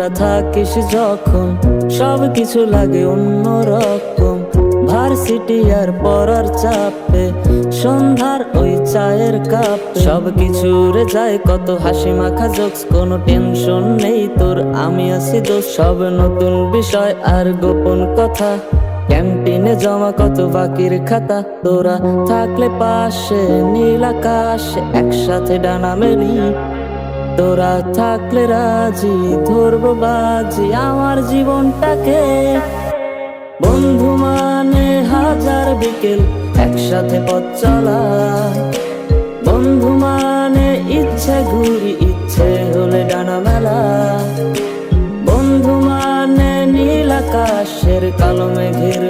তোরা থাকিস যখন সব কিছু লাগে অন্যরকম। ভার্সিটি আর পড়ার চাপে সন্ধ্যার ওই চায়ের কাপ সব কিছু রে যায় কত হাসি মাখা জোকস, কোনো টেনশন নেই তোর, আমি আছি দোষ। সব নতুন বিষয় আর গোপন কথা, ক্যান্টিনে জমা কত বাকির খাতা। তোরা থাকলে পাশে নীল আকাশে একসাথে ডানা মেলি, তোরা থাকলে রাজি ধরবো বাজি আমার জীবনটাকে। বন্ধু মানে হাজার বিকেল একসাথে পথ চলা, বন্ধু মানে ইচ্ছে ঘুরি ইচ্ছে হলে ডানা মেলা। বন্ধু মানে নীল আকাশের কালো মেঘের